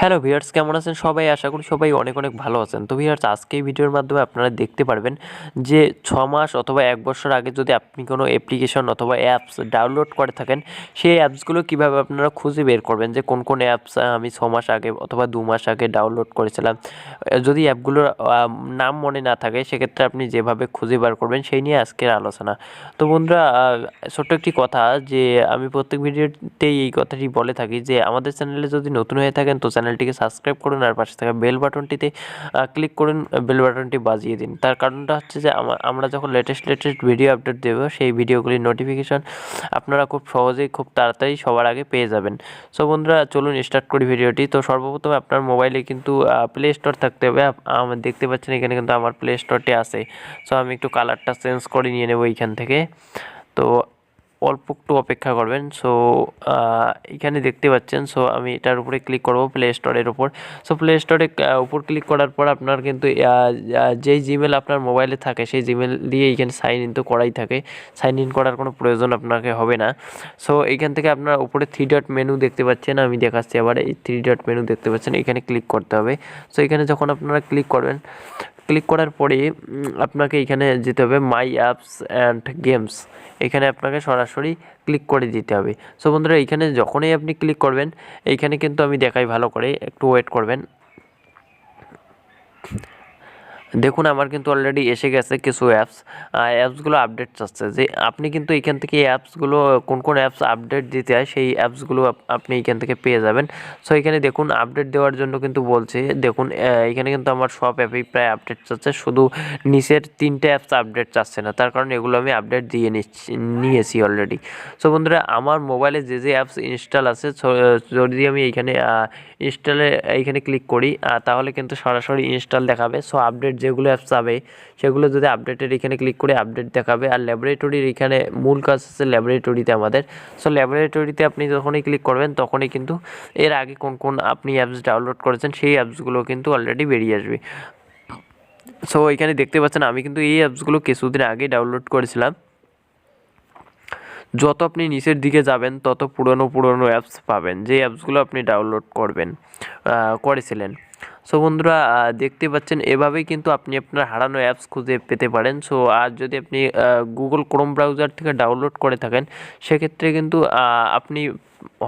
Hello viewers, কেমন আছেন সবাই? আশা করি সবাই অনেক অনেক ভালো আছেন। তো ভিউয়ার্স, আজকে এই ভিডিওর মাধ্যমে আপনারা দেখতে পারবেন যে 6 মাস অথবা 1 বছর আগে যদি আপনি কোনো অ্যাপ্লিকেশন অথবা অ্যাপস ডাউনলোড করে থাকেন, সেই অ্যাপসগুলো কীভাবে আপনারা খুঁজে বের করবেন যে কোন কোন অ্যাপস আমি 6 মাস আগে অথবা 2 মাস আগে ডাউনলোড করেছিলাম। যদি অ্যাপগুলোর নাম মনে না থাকে, সেক্ষেত্রে আপনি যেভাবে খুঁজে বের করবেন সেই নিয়ে আজকের আলোচনা। তো বন্ধুরা, ছোট্ট একটি কথা, যে আমি প্রত্যেক ভিডিওতেই এই কথাটি বলে থাকি যে আমাদের চ্যানেলে যদি নতুন হয়ে থাকেন তো চ্যানেলটিকে সাবস্ক্রাইব করুন, আর পাশে থাকা বেল বাটনটিতে ক্লিক করুন, বেল বাটনটি বাজিয়ে দিন। তার কারণটা হচ্ছে যে আমরা যখন লেটেস্ট ভিডিও আপডেট দেব, সেই ভিডিওগুলির নোটিফিকেশন আপনারা খুব সহজেই খুব তাড়াতাড়ি সবার আগে পেয়ে যাবেন। সো বন্ধুরা, চলুন স্টার্ট করি ভিডিওটি। তো সর্বপ্রথম আপনার মোবাইলে কিন্তু প্লে স্টোর থাকতে হবে। আমার দেখতে পাচ্ছেন এখানে কিন্তু আমার প্লে স্টোরটি আছে। সো আমি একটু কালারটা চেঞ্জ করে নিয়ে নেব এইখান থেকে। তো অল্প একটু অপেক্ষা করবেন। সো এখানে দেখতে পাচ্ছেন। সো আমি এটার উপরে ক্লিক করব, প্লে স্টোরের উপর। সো প্লে স্টোরে উপর ক্লিক করার পর আপনার কিন্তু যেই জিমেল আপনার মোবাইলে থাকে সেই জিমেল দিয়ে এইখানে সাইন ইন তো করাই থাকে। সাইন ইন করার কোনো প্রয়োজন আপনাকে হবে না। সো এইখান থেকে আপনার উপরে 3 ডট মেনু দেখতে পাচ্ছেন, আমি দেখাচ্ছি আবার। এই 3 ডট মেনু দেখতে পাচ্ছেন, এখানে ক্লিক করতে হবে। সো এখানে যখন আপনারা ক্লিক করবেন, ক্লিক করার পরে আপনাকে এখানে যেতে হবে মাই অ্যাপস অ্যান্ড গেমস। এখানে আপনাকে সরাসরি ক্লিক করে দিতে হবে। সো বন্ধুরা, এইখানে যখনই আপনি ক্লিক করবেন, এইখানে কিন্তু আমি দেখাই ভালো করে, একটু ওয়েট করবেন। দেখুন, আমার কিন্তু অলরেডি এসে গেছে কিছু অ্যাপসগুলো আপডেট চাচ্ছে। যে আপনি কিন্তু এখান থেকে অ্যাপসগুলো কোন কোন অ্যাপস আপডেট দিতে হয় সেই অ্যাপসগুলো আপনি এখান থেকে পেয়ে যাবেন। সো এখানে দেখুন, আপডেট দেওয়ার জন্য কিন্তু বলছে। দেখুন, এখানে কিন্তু আমার সব অ্যাপেই প্রায় আপডেট চাচ্ছে, শুধু নিচের 3টে অ্যাপস আপডেট চাচ্ছে না। তার কারণ এগুলো আমি আপডেট দিয়ে নিয়েছি অলরেডি। সো বন্ধুরা, আমার মোবাইলে যে যে অ্যাপস ইনস্টল আছে, যদি আমি এইখানে এইখানে ক্লিক করি, তাহলে কিন্তু সরাসরি ইনস্টল দেখাবে। সো আপডেট যেগুলো অ্যাপস যাবে সেগুলো যদি আপডেটের এখানে ক্লিক করে আপডেট দেখাবে। আর ল্যাবরেটরির এখানে মূল কাজ হচ্ছে ল্যাবরেটরিতে আমাদের। সো ল্যাবরেটরিতে আপনি যখনই ক্লিক করবেন তখনই কিন্তু এর আগে কোন কোন আপনি অ্যাপস ডাউনলোড করেছেন সেই অ্যাপসগুলো কিন্তু অলরেডি বেরিয়ে আসবে। সো এখানে দেখতে পাচ্ছেন আমি কিন্তু এই অ্যাপসগুলো কিছুদিন আগে ডাউনলোড করেছিলাম। যত আপনি নিচের দিকে যাবেন তত পুরনো অ্যাপস পাবেন, যে অ্যাপসগুলো আপনি ডাউনলোড করেছিলেন। সো বন্ধুরা, দেখতে পাচ্ছেন এভাবেই কিন্তু আপনি আপনার হারানো অ্যাপস খুঁজে পেতে পারেন। সো আর যদি আপনি গুগল ক্রোম ব্রাউজার থেকে ডাউনলোড করে থাকেন, সেক্ষেত্রে কিন্তু আপনি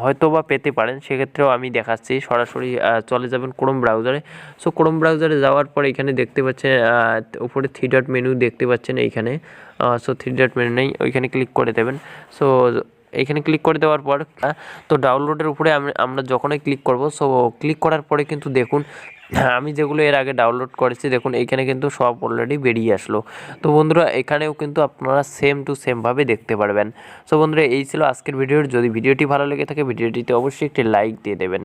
হয়তো বা পেতে পারেন। সেক্ষেত্রেও আমি দেখাচ্ছি, সরাসরি চলে যাবেন ক্রোম ব্রাউজারে। সো ক্রোম ব্রাউজারে যাওয়ার পর এখানে দেখতে পাচ্ছেন উপরে 3 ডট মেনু দেখতে পাচ্ছেন এইখানে। সো 3 ডট মেনু নেই, ওইখানে ক্লিক করে দেবেন। সো এখানে ক্লিক করে দেওয়ার পর তো ডাউনলোডের উপরে আমরা যখনই ক্লিক করব, সো ক্লিক করার পরে কিন্তু দেখুন আমি যেগুলো এর আগে ডাউনলোড করেছি, দেখুন এইখানে কিন্তু সব অলরেডি বেরিয়ে আসলো। তো বন্ধুরা, এখানেও কিন্তু আপনারা সেম টু সেমভাবে দেখতে পারবেন। সো বন্ধুরা, এই ছিল আজকের ভিডিওর। যদি ভিডিওটি ভালো লেগে থাকে ভিডিওটিতে অবশ্যই একটি লাইক দিয়ে দেবেন।